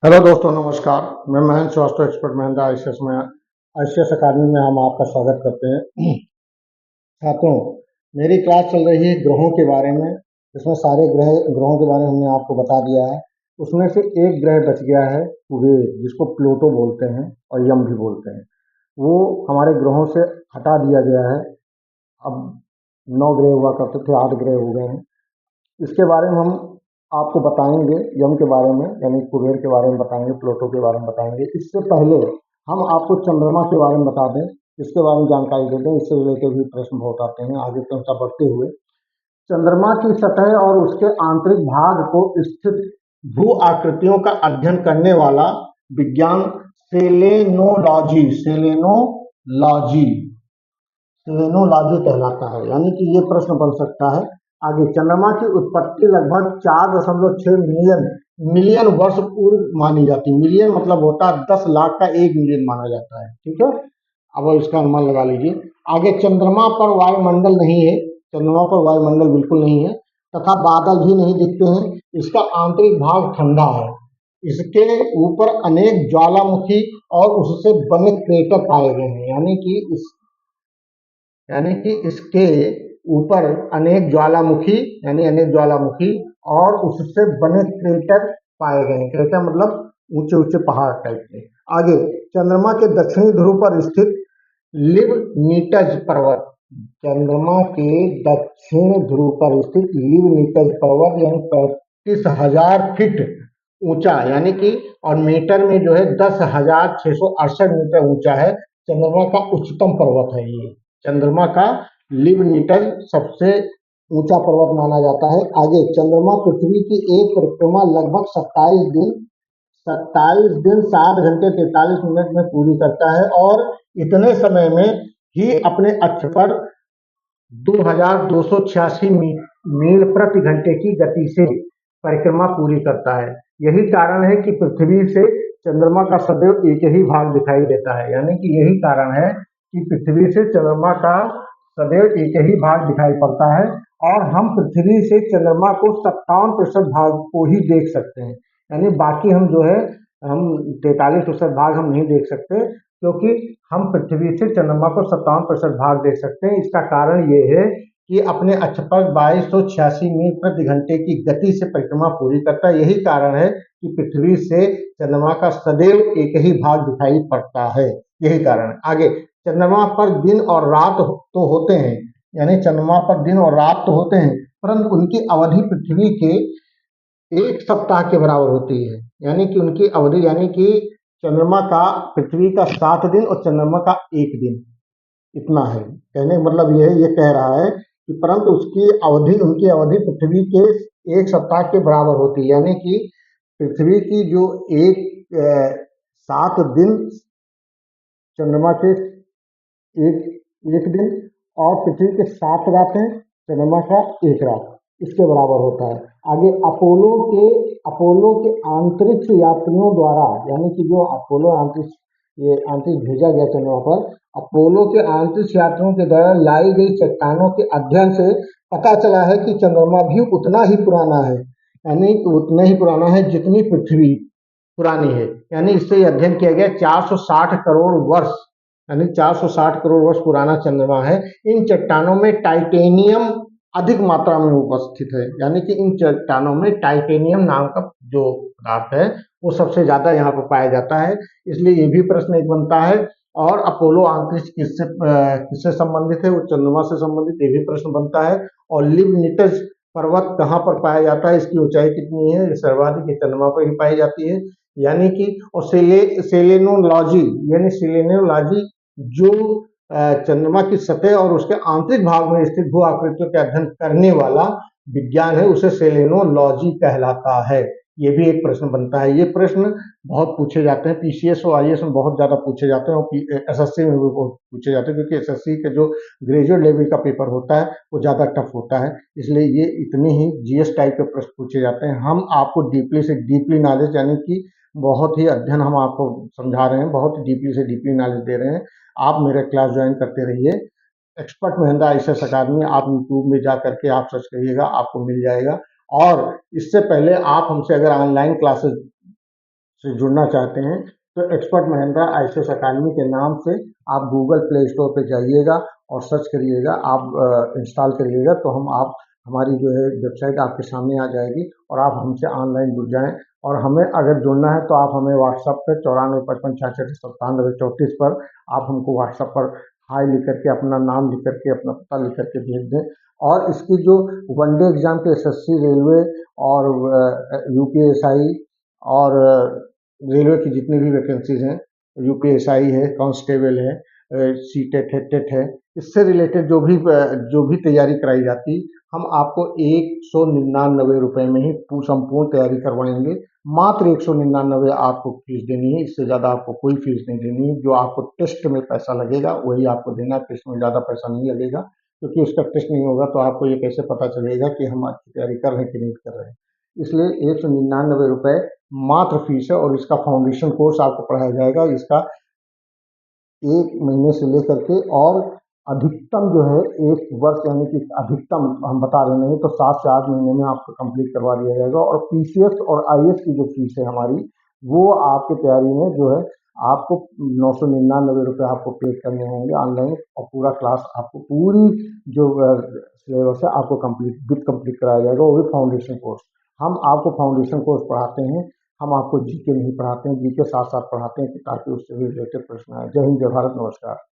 Hello दोस्तों, नमस्कार। मैं महेंद्र श्रीवास्तव, एक्सपर्ट महेंद्र आईसीएस में आईसीएस अकादमी में हम आपका स्वागत करते हैं। छात्रों, मेरी क्लास चल रही है ग्रहों के बारे में। इसमें सारे ग्रहों के बारे में हमने आपको बता दिया है। उसमें से एक ग्रह बच गया है, कुबेर, जिसको प्लूटो बोलते हैं और यम भी बोलते हैं। वो हमारे ग्रहों से हटा दिया गया है। अब 9 ग्रह हुआ करते थे, 8 ग्रह हो गए हैं। इसके बारे में हम आपको बताएंगे, यम के बारे में यानी कुबेर के बारे में बताएंगे, प्लूटो के बारे में बताएंगे। इससे पहले हम आपको चंद्रमा के बारे में बता दें, इसके बारे में जानकारी दे दें। इससे रिलेटेड भी प्रश्न बहुत आते हैं। आगे क्रमशः बढ़ते हुए, चंद्रमा की सतह और उसके आंतरिक भाग को स्थित भू आकृतियों का अध्ययन करने वाला विज्ञान सेलेनोलॉजी कहलाता है। यानी कि ये प्रश्न बन सकता है। आगे, चंद्रमा की उत्पत्ति लगभग 4.6 मिलियन वर्ष पूर्व मानी जाती है। मिलियन मतलब होता है 10 लाख का 1 मिलियन माना जाता है। ठीक है, अब इसका अनुमान लगा लीजिए। आगे, चंद्रमा पर वायुमंडल नहीं है। चंद्रमा पर वायुमंडल बिल्कुल नहीं है, तथा बादल भी नहीं दिखते हैं। इसका आंतरिक भाग ठंडा है। इसके ऊपर अनेक ज्वालामुखी और उससे बने क्रेटर पाए गए हैं। यानी कि इसके ऊपर अनेक ज्वालामुखी और उससे बने क्रेटर पाए गए हैं। क्रेटर मतलब ऊंचे ऊंचे पहाड़ टाइप के। आगे, चंद्रमा के दक्षिणी ध्रुव पर स्थित लिबनिटज पर्वत, चंद्रमा के दक्षिण ध्रुव पर स्थित लिबनिटज पर्वत यानी 35,000 फीट ऊंचा, यानी कि और मीटर में जो है 10,668 मीटर ऊंचा है। चंद्रमा का उच्चतम पर्वत है ये। चंद्रमा का लिबनिटज सबसे ऊंचा पर्वत माना जाता है। आगे, चंद्रमा पृथ्वी की एक परिक्रमा लगभग 27 दिन 7 घंटे 43 मिनट में पूरी करता है और इतने समय में ही अपने अक्ष पर 2286 मील प्रति घंटे की गति से परिक्रमा पूरी करता है। यही कारण है कि पृथ्वी से चंद्रमा का सदैव एक ही भाग दिखाई देता है। यानी कि यही कारण है कि पृथ्वी से चंद्रमा का सदैव एक ही भाग दिखाई पड़ता है और हम पृथ्वी से चंद्रमा को 57% भाग को ही देख सकते हैं। यानी बाकी हम जो है हम 43% भाग हम नहीं देख सकते, क्योंकि हम पृथ्वी से चंद्रमा को 57% भाग देख सकते हैं। इसका कारण ये है कि अपने अक्ष पर 2286 मील प्रति घंटे की गति से परिक्रमा पूरी करता है। यही कारण है कि पृथ्वी से चंद्रमा का सदैव एक ही भाग दिखाई पड़ता है। यही कारण। आगे, चंद्रमा पर दिन और रात तो होते हैं, यानी चंद्रमा पर दिन और रात तो होते हैं, परंतु उनकी अवधि पृथ्वी के 1 सप्ताह के बराबर होती है। यानी कि उनकी अवधि, यानी कि चंद्रमा का पृथ्वी का 7 दिन और चंद्रमा का 1 दिन, इतना है। कहने का मतलब ये कह रहा है कि परंतु उनकी अवधि पृथ्वी के 1 सप्ताह के बराबर होती है। यानी कि पृथ्वी की जो 7 दिन चंद्रमा के एक दिन और पृथ्वी के 7 रातें चंद्रमा का 1 रात, इसके बराबर होता है। आगे, अपोलो के अंतरिक्ष यात्रियों द्वारा, यानी कि जो अंतरिक्ष भेजा गया चंद्रमा पर, अपोलो के अंतरिक्ष यात्रियों के द्वारा लाई गई चट्टानों के अध्ययन से पता चला है कि चंद्रमा भी उतना ही पुराना है, यानी उतना ही पुराना है जितनी पृथ्वी पुरानी है। यानी इससे अध्ययन किया गया 460 करोड़ वर्ष, यानी 460 करोड़ वर्ष पुराना चंद्रमा है। इन चट्टानों में टाइटेनियम अधिक मात्रा में उपस्थित है। यानी कि इन चट्टानों में टाइटेनियम नाम का जो पदार्थ है वो सबसे ज्यादा यहाँ पर पाया जाता है। इसलिए ये भी प्रश्न एक बनता है। और अपोलो अंतरिक्ष किससे संबंधित है? वो चंद्रमा से संबंधित, ये भी प्रश्न बनता है। और लिबनिटज पर्वत कहाँ पर पाया जाता है, इसकी ऊंचाई कितनी है? सर्वाधिक चंद्रमा पर ही पाई जाती है। यानी कि और सेलेनोलॉजी जो चंद्रमा की सतह और उसके आंतरिक भाग में स्थित भू आकृतियों के अध्ययन करने वाला विज्ञान है, उसे सेलेनोलॉजी कहलाता है। ये भी एक प्रश्न बनता है। ये प्रश्न बहुत पूछे जाते हैं, पीसीएस और आईएएस में बहुत ज्यादा पूछे जाते हैं और एसएससी में भी बहुत पूछे जाते हैं, क्योंकि एसएससी के जो ग्रेजुएट लेवल का पेपर होता है वो ज्यादा टफ होता है। इसलिए ये इतने ही जीएस टाइप के प्रश्न पूछे जाते हैं। हम आपको डीपली से डीपली नॉलेज, यानी कि बहुत ही अध्ययन हम आपको समझा रहे हैं, बहुत डीपली से डीपली नॉलेज दे रहे हैं। आप मेरे क्लास ज्वाइन करते रहिए। एक्सपर्ट महेंद्र आईसीएस अकादमी, आप यूट्यूब में जा करके आप सर्च करिएगा, आपको मिल जाएगा। और इससे पहले आप हमसे अगर ऑनलाइन क्लासेस से जुड़ना चाहते हैं तो एक्सपर्ट महिंद्रा ICS अकादमी के नाम से आप गूगल प्ले स्टोर पे जाइएगा और सर्च करिएगा, आप इंस्टॉल करिएगा तो आप हमारी जो है वेबसाइट आपके सामने आ जाएगी और आप हमसे ऑनलाइन जुड़ जाएं। और हमें अगर जुड़ना है तो आप हमें व्हाट्सएप पे 9455669734 पर आप हमको व्हाट्सएप पर हाय लिख करके, अपना नाम लिख करके, अपना पता लिख करके भेज दें। और इसकी जो वनडे एग्जाम के SSC, रेलवे और UPSI और रेलवे की जितनी भी वैकेंसीज हैं, UPSI है, कांस्टेबल है, सीटेट है, टेट है, इससे रिलेटेड जो भी तैयारी कराई जाती, हम आपको 199 रुपये में ही संपूर्ण तैयारी करवाएंगे। मात्र 199 आपको फीस देनी है, इससे ज़्यादा आपको कोई फीस नहीं देनी है। जो आपको टेस्ट में पैसा लगेगा वही आपको देना है, टेस्ट में ज़्यादा पैसा नहीं लगेगा, क्योंकि उसका टेस्ट नहीं होगा तो आपको ये कैसे पता चलेगा कि हम अच्छी तैयारी कर रहे हैं कि नहीं कर रहे हैं। इसलिए 199 रुपये मात्र फीस है और इसका फाउंडेशन कोर्स आपको पढ़ाया जाएगा। इसका 1 महीने से लेकर के और अधिकतम जो है 1 वर्ष, यानी कि अधिकतम हम बता रहे नहीं तो 7 से 8 महीने में आपको कंप्लीट करवा दिया जाएगा। और PCS और IAS की जो फीस है हमारी, वो आपकी तैयारी में जो है आपको 999 रुपये आपको पे करने होंगे ऑनलाइन, और पूरा क्लास आपको पूरी जो सिलेबस है आपको कंप्लीट कराया जाएगा, वो भी फाउंडेशन कोर्स। हम आपको फाउंडेशन कोर्स पढ़ाते हैं, हम आपको GK नहीं पढ़ाते हैं, GK साथ साथ पढ़ाते हैं कि ताकि उससे भी रिलेटेड प्रश्न आए। जय हिंद, जय भारत, नमस्कार।